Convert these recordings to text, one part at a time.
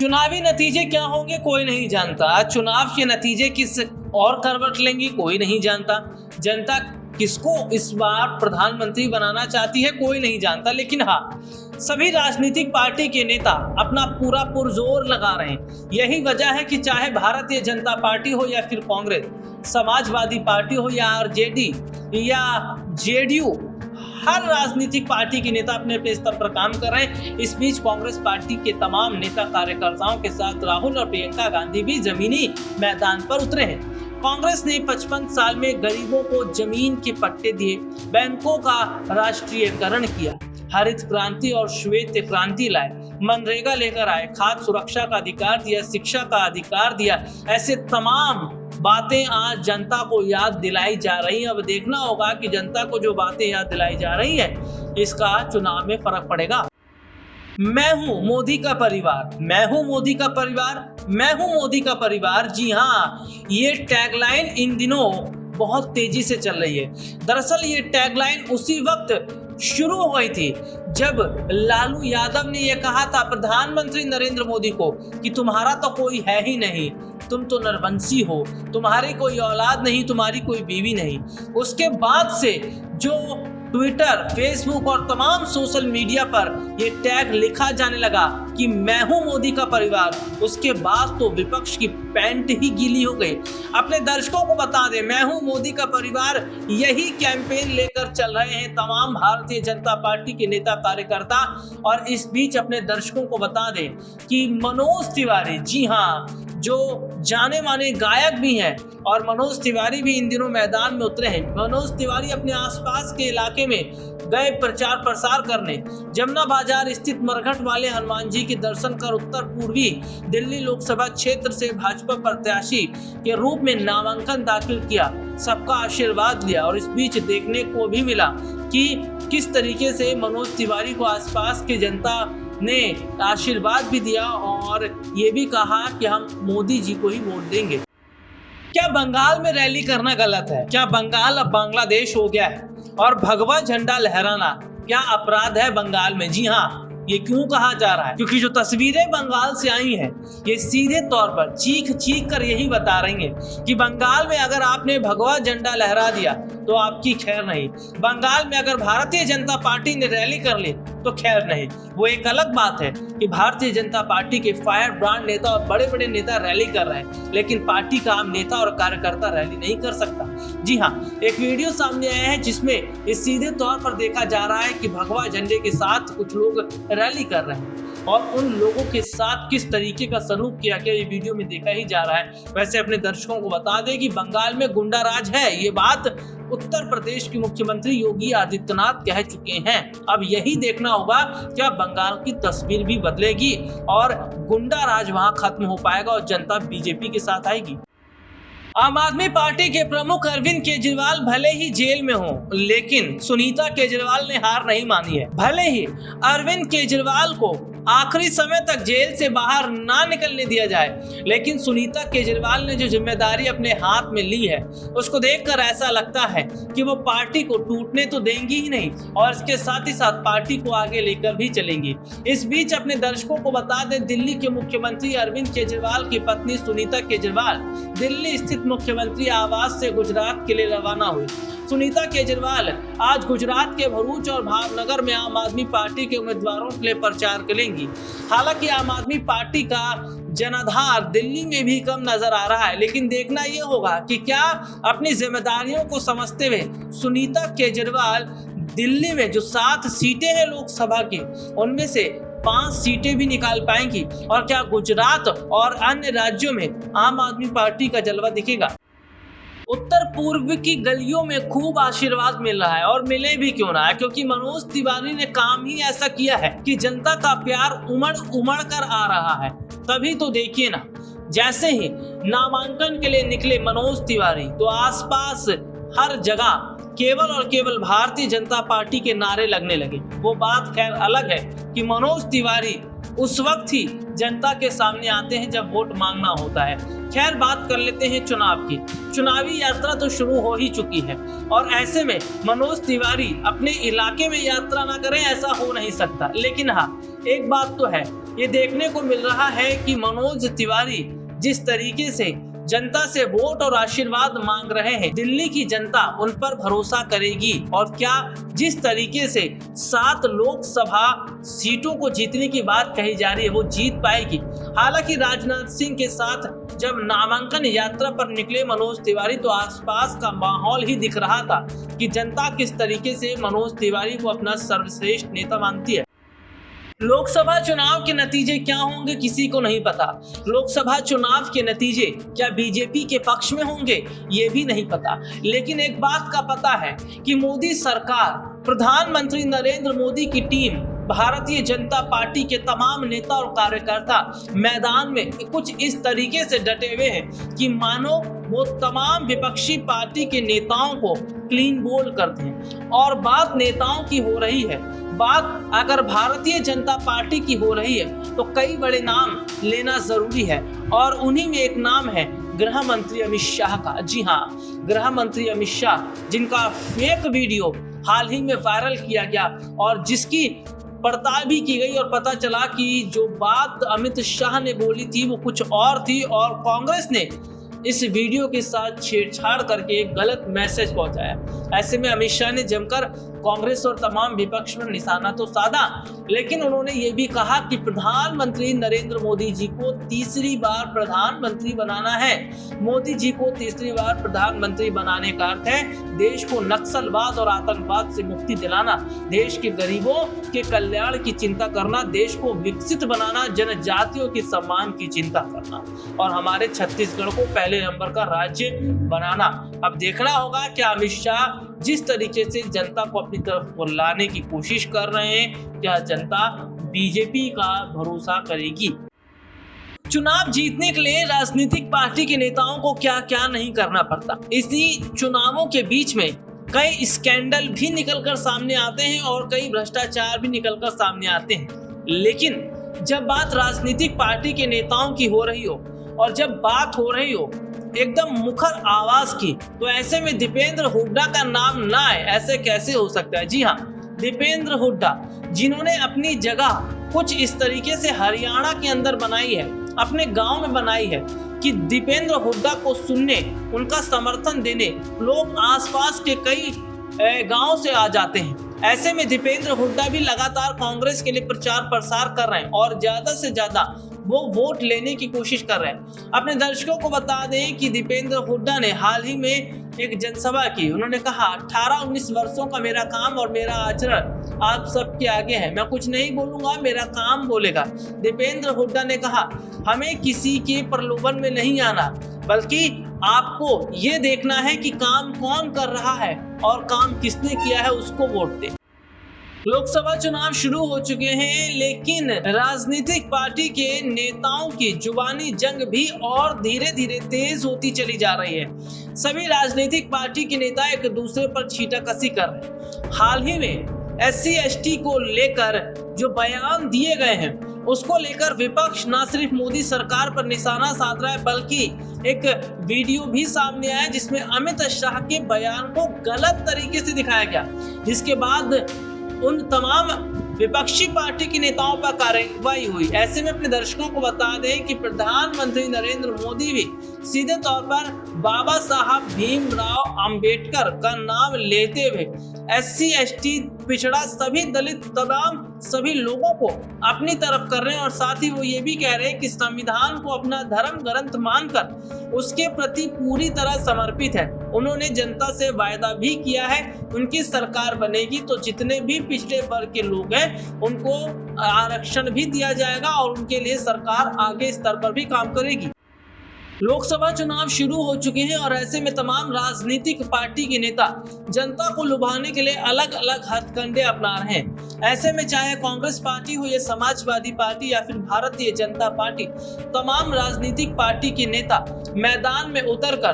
चुनावी नतीजे क्या होंगे कोई नहीं जानता। चुनाव के नतीजे किस और करवट लेंगे कोई नहीं जानता। जनता किसको इस बार प्रधानमंत्री बनाना चाहती है कोई नहीं जानता। लेकिन हाँ, सभी राजनीतिक पार्टी के नेता अपना पूरा पुरजोर लगा रहे हैं। यही वजह है कि चाहे भारतीय जनता पार्टी हो या फिर कांग्रेस, समाजवादी पार्टी हो या आरजेडी या जेडीयू, हर राजनीतिक पार्टी के नेता अपने अपने स्तर पर काम कर रहे हैं। इस बीच कांग्रेस पार्टी के तमाम नेता कार्यकर्ताओं के साथ राहुल और प्रियंका गांधी भी जमीनी मैदान पर उतरे हैं। कांग्रेस ने 55 साल में गरीबों को जमीन के पट्टे दिए, बैंकों का राष्ट्रीयकरण किया, हरित क्रांति और श्वेत क्रांति लाए, मनरेगा लेकर आए, खाद्य सुरक्षा का अधिकार दिया, शिक्षा का अधिकार दिया। ऐसे तमाम बातें आज जनता को याद दिलाई जा रही हैं। अब देखना होगा कि जनता को जो बातें याद दिलाई जा रही हैं, इसका चुनाव में फर्क पड़ेगा। मैं हूं मोदी का परिवार, मैं हूं मोदी का परिवार, मैं हूं मोदी का परिवार। जी हाँ, ये टैगलाइन इन दिनों बहुत तेजी से चल रही है। दरअसल ये टैगलाइन उसी वक्त शुरू हो गई थी जब लालू यादव ने यह कहा था प्रधानमंत्री नरेंद्र मोदी को कि तुम्हारा तो कोई है ही नहीं, तुम तो नरवंशी हो, तुम्हारी कोई औलाद नहीं, तुम्हारी कोई बीवी नहीं। उसके बाद से जो ट्विटर, फेसबुक और तमाम सोशल मीडिया पर ये टैग लिखा जाने लगा कि मैं हूं मोदी का परिवार, उसके बाद तो विपक्ष की पैंट ही गीली हो गई। अपने दर्शकों को बता दें, मैं हूं मोदी का परिवार यही कैंपेन लेकर चल रहे हैं तमाम भारतीय जनता पार्टी के नेता कार्यकर्ता। और इस बीच अपने दर्शकों को बता दें कि मनोज तिवारी, जी हाँ, जो जाने माने गायक भी हैं, और मनोज तिवारी भी इन दिनों मैदान में उतरे हैं। मनोज तिवारी अपने आसपास के इलाके में गए प्रचार प्रसार करने। जमुना बाजार स्थित मरघट वाले हनुमान जी के दर्शन कर उत्तर पूर्वी दिल्ली लोकसभा क्षेत्र से भाजपा प्रत्याशी के रूप में नामांकन दाखिल किया, सबका आशीर्वाद लिया। और इस बीच देखने को भी मिला कि किस तरीके से मनोज तिवारी को आसपास के जनता ने आशीर्वाद भी दिया और ये भी कहा कि हम मोदी जी को ही वोट देंगे। क्या बंगाल में रैली करना गलत है? क्या बंगाल अब बांग्लादेश हो गया है? और भगवा झंडा लहराना क्या अपराध है बंगाल में? जी हाँ, ये क्यों कहा जा रहा है? क्योंकि जो तस्वीरें बंगाल से आई हैं, ये सीधे तौर पर चीख चीख कर यही बता रही हैं कि बंगाल में अगर आपने भगवा झंडा लहरा दिया तो आपकी खैर नहीं। बंगाल में अगर भारतीय जनता पार्टी ने रैली कर ली तो खैर नहीं। वो एक अलग बात है कि भारतीय जनता पार्टी के फायर ब्रांड नेता और बड़े बड़े नेता रैली कर रहे हैं, लेकिन पार्टी का आम नेता और कार्यकर्ता रैली नहीं कर सकता। जी हाँ, एक वीडियो सामने आया है जिसमें इस सीधे तौर पर देखा जा रहा है कि भगवा झंडे के साथ कुछ लोग रैली कर रहे हैं और उन लोगों के साथ किस तरीके का सलूक किया गया ये वीडियो में देखा ही जा रहा है। वैसे अपने दर्शकों को बता दें कि बंगाल में गुंडा राज है, ये बात उत्तर प्रदेश के मुख्यमंत्री योगी आदित्यनाथ कह चुके हैं। अब यही देखना होगा क्या बंगाल की तस्वीर भी बदलेगी और गुंडा राज वहां खत्म हो पाएगा और जनता बीजेपी के साथ आएगी। आम आदमी पार्टी के प्रमुख अरविंद केजरीवाल भले ही जेल में हो, लेकिन सुनीता केजरीवाल ने हार नहीं मानी है। भले ही अरविंद केजरीवाल को आखिरी समय तक जेल से बाहर ना निकलने दिया जाए, लेकिन सुनीता केजरीवाल ने जो जिम्मेदारी अपने हाथ में ली है उसको देखकर ऐसा लगता है कि वो पार्टी को टूटने तो देंगी ही नहीं और इसके साथ ही साथ पार्टी को आगे लेकर भी चलेंगी। इस बीच अपने दर्शकों को बता दें, दिल्ली के मुख्यमंत्री अरविंद केजरीवाल की पत्नी सुनीता केजरीवाल दिल्ली स्थित मुख्यमंत्री आवास से गुजरात के लिए रवाना हुई। सुनीता केजरीवाल आज गुजरात के भरूच और भावनगर में आम आदमी पार्टी के उम्मीदवारों के लिए प्रचार करेंगी। हालांकि आम आदमी पार्टी का जनाधार दिल्ली में भी कम नजर आ रहा है, लेकिन देखना यह होगा कि क्या अपनी जिम्मेदारियों को समझते हुए सुनीता केजरीवाल दिल्ली में जो 7 सीटें हैं लोकसभा की, उनमें से 5 सीटें भी निकाल पाएंगी और क्या गुजरात और अन्य राज्यों में आम आदमी पार्टी का जलवा दिखेगा। उत्तर पूर्व की गलियों में खूब आशीर्वाद मिल रहा है और मिले भी क्यों ना है, क्योंकि मनोज तिवारी ने काम ही ऐसा किया है कि जनता का प्यार उमड़ उमड़ कर आ रहा है। तभी तो देखिए ना, जैसे ही नामांकन के लिए निकले मनोज तिवारी तो आसपास हर जगह केवल और केवल भारतीय जनता पार्टी के नारे लगने लगे। वो बात खैर अलग है कि मनोज तिवारी उस वक्त ही जनता के सामने आते हैं जब वोट मांगना होता है। खैर, बात कर लेते हैं चुनाव की। चुनावी यात्रा तो शुरू हो ही चुकी है और ऐसे में मनोज तिवारी अपने इलाके में यात्रा ना करें ऐसा हो नहीं सकता। लेकिन हाँ, एक बात तो है, ये देखने को मिल रहा है कि मनोज तिवारी जिस तरीके से जनता से वोट और आशीर्वाद मांग रहे हैं, दिल्ली की जनता उन पर भरोसा करेगी और क्या जिस तरीके से 7 लोकसभा सीटों को जीतने की बात कही जा रही है वो जीत पाएगी। हालांकि राजनाथ सिंह के साथ जब नामांकन यात्रा पर निकले मनोज तिवारी तो आसपास का माहौल ही दिख रहा था कि जनता किस तरीके से मनोज तिवारी को अपना सर्वश्रेष्ठ नेता मानती है। लोकसभा चुनाव के नतीजे क्या होंगे किसी को नहीं पता। लोकसभा चुनाव के नतीजे क्या बीजेपी के पक्ष में होंगे ये भी नहीं पता, लेकिन एक बात का पता है कि मोदी सरकार, प्रधानमंत्री नरेंद्र मोदी की टीम, भारतीय जनता पार्टी के तमाम नेता और कार्यकर्ता मैदान में कुछ इस तरीके से डटे हुए हैं कि मानो वो तमाम विपक्षी पार्टी के नेताओं को क्लीन बोल्ड करते हैं। और बात नेताओं की हो रही है, बात अगर भारतीय जनता पार्टी की हो रही है तो कई बड़े नाम लेना जरूरी है और उन्हीं में एक नाम है गृह मंत्री अमित शाह का। जी हाँ, गृह मंत्री अमित शाह जिनका फेक वीडियो हाल ही में वायरल किया गया और जिसकी पड़ताल भी की गई और पता चला कि जो बात अमित शाह ने बोली थी वो कुछ और थी और कांग्रेस ने इस वीडियो के साथ छेड़छाड़ करके एक गलत मैसेज पहुंचाया। ऐसे में अमित शाह ने जमकर कांग्रेस और तमाम विपक्ष पर निशाना तो साधा, लेकिन उन्होंने ये भी कहा कि प्रधानमंत्री नरेंद्र मोदी जी को तीसरी बार प्रधानमंत्री बनाना है। मोदी जी को तीसरी बार प्रधानमंत्री बनाने का अर्थ है देश को नक्सलवाद और आतंकवाद से मुक्ति दिलाना, देश के गरीबों के कल्याण की चिंता करना, देश को विकसित बनाना, जनजातियों के सम्मान की चिंता करना और हमारे छत्तीसगढ़ को पहले नंबर का राज्य बनाना। अब देखना होगा क्या अमित शाह जिस तरीके से जनता को अपनी तरफ लाने की कोशिश कर रहे हैं, क्या जनता बीजेपी का भरोसा करेगी। चुनाव जीतने के लिए राजनीतिक पार्टी के नेताओं को क्या क्या नहीं करना पड़ता। इसी चुनावों के बीच में कई स्कैंडल भी निकलकर सामने आते हैं और कई भ्रष्टाचार भी निकलकर सामने आते हैं, लेकिन जब बात राजनीतिक पार्टी के नेताओं की हो रही हो और जब बात हो रही हो एकदम मुखर आवाज की, तो ऐसे में दीपेंद्र हुड्डा का नाम ना आए ऐसे कैसे हो सकता है। जी हाँ, दीपेंद्र हुड्डा जिन्होंने अपनी जगह कुछ इस तरीके से हरियाणा के अंदर बनाई है, अपने गांव में बनाई है कि दीपेंद्र हुड्डा को सुनने, उनका समर्थन देने लोग आसपास के कई गांव से आ जाते हैं। ऐसे में दीपेंद्र हुड्डा भी लगातार कांग्रेस के लिए प्रचार प्रसार कर रहे हैं और ज्यादा से ज्यादा वो वोट लेने की कोशिश कर रहे हैं। अपने दर्शकों को बता दें कि दीपेंद्र हुड्डा ने हाल ही में एक जनसभा की। उन्होंने कहा 18-19 वर्षों का मेरा काम और मेरा आचरण आप सबके आगे है, मैं कुछ नहीं बोलूंगा, मेरा काम बोलेगा। दीपेंद्र हुड्डा ने कहा हमें किसी के प्रलोभन में नहीं आना, बल्कि आपको ये देखना है कि काम कौन कर रहा है और काम किसने किया है उसको वोट दें। लोकसभा चुनाव शुरू हो चुके हैं, लेकिन राजनीतिक पार्टी के नेताओं की जुबानी जंग भी और धीरे धीरे तेज होती चली जा रही है। सभी राजनीतिक पार्टी के नेता एक दूसरे पर छींटाकशी कर रहे हैं। हाल ही में SC/ST को लेकर जो बयान दिए गए हैं उसको लेकर विपक्ष न सिर्फ मोदी सरकार पर निशाना साध रहा है, बल्कि एक वीडियो भी सामने आया जिसमें अमित शाह के बयान को गलत तरीके से दिखाया गया, जिसके बाद उन तमाम विपक्षी पार्टी के नेताओं पर कार्रवाई हुई। ऐसे में अपने दर्शकों को बता दें कि प्रधानमंत्री नरेंद्र मोदी भी सीधे तौर पर बाबा साहब भीमराव अंबेडकर का नाम लेते हुए SC/ST पिछड़ा सभी दलित तमाम सभी लोगों को अपनी तरफ कर रहे हैं और साथ ही वो ये भी कह रहे हैं कि संविधान को अपना धर्म ग्रंथ मानकर उसके प्रति पूरी तरह समर्पित है। उन्होंने जनता से वायदा भी किया है उनकी सरकार बनेगी तो जितने भी पिछड़े वर्ग के लोग हैं उनको आरक्षण भी दिया जाएगा और उनके लिए सरकार आगे स्तर पर भी काम करेगी। लोकसभा चुनाव शुरू हो चुके हैं और ऐसे में तमाम राजनीतिक पार्टी के नेता जनता को लुभाने के लिए अलग अलग हथकंडे अपना रहे हैं। ऐसे में चाहे कांग्रेस पार्टी हो या समाजवादी पार्टी या फिर भारतीय जनता पार्टी, तमाम राजनीतिक पार्टी के नेता मैदान में उतरकर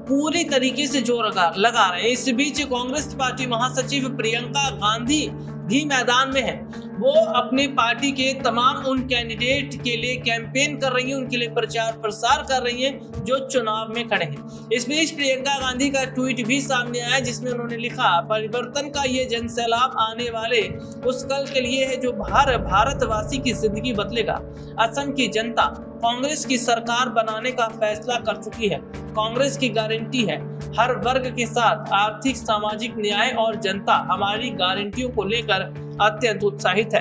पूरी तरीके से जोर लगा रहे हैं। इस बीच कांग्रेस पार्टी महासचिव प्रियंका गांधी भी मैदान में है। वो अपनी पार्टी के तमाम उन कैंडिडेट के लिए कैंपेन कर रही हैं, उनके लिए प्रचार प्रसार कर रही हैं जो चुनाव में खड़े हैं। इस बीच प्रियंका गांधी का ट्वीट भी सामने आया जिसमें उन्होंने लिखा, परिवर्तन का ये जनसैलाब आने वाले उस कल के लिए है जो भारतवासी की जिंदगी बदलेगा। असम की जनता कांग्रेस की सरकार बनाने का फैसला कर चुकी है। कांग्रेस की गारंटी है हर वर्ग के साथ आर्थिक सामाजिक न्याय और जनता हमारी गारंटियों को लेकर अत्यंत उत्साहित है।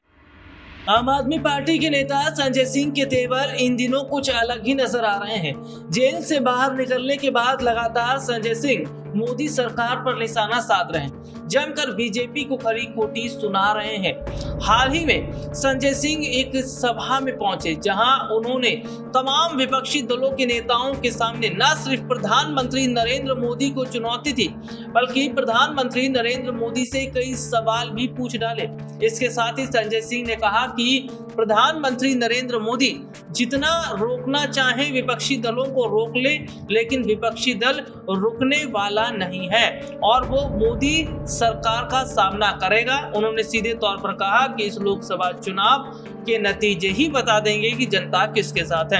आम आदमी पार्टी के नेता संजय सिंह के तेवर इन दिनों कुछ अलग ही नजर आ रहे हैं। जेल से बाहर निकलने के बाद लगातार संजय सिंह मोदी सरकार पर निशाना साध रहे हैं, जमकर बीजेपी को खरी खोटी सुना रहे हैं। हाल ही में संजय सिंह एक सभा में पहुंचे जहां उन्होंने तमाम विपक्षी दलों के नेताओं के सामने न सिर्फ प्रधानमंत्री नरेंद्र मोदी को चुनौती दी, बल्कि प्रधानमंत्री नरेंद्र मोदी से कई सवाल भी पूछ डाले। इसके साथ ही संजय सिंह ने कहा कि प्रधानमंत्री नरेंद्र मोदी जितना रोकना चाहे विपक्षी दलों को रोक ले, लेकिन विपक्षी दल रुकने वाला नहीं है और वो मोदी सरकार का सामना करेगा। उन्होंने सीधे तौर पर कहा कि इस लोकसभा चुनाव के नतीजे ही बता देंगे कि जनता किसके साथ है।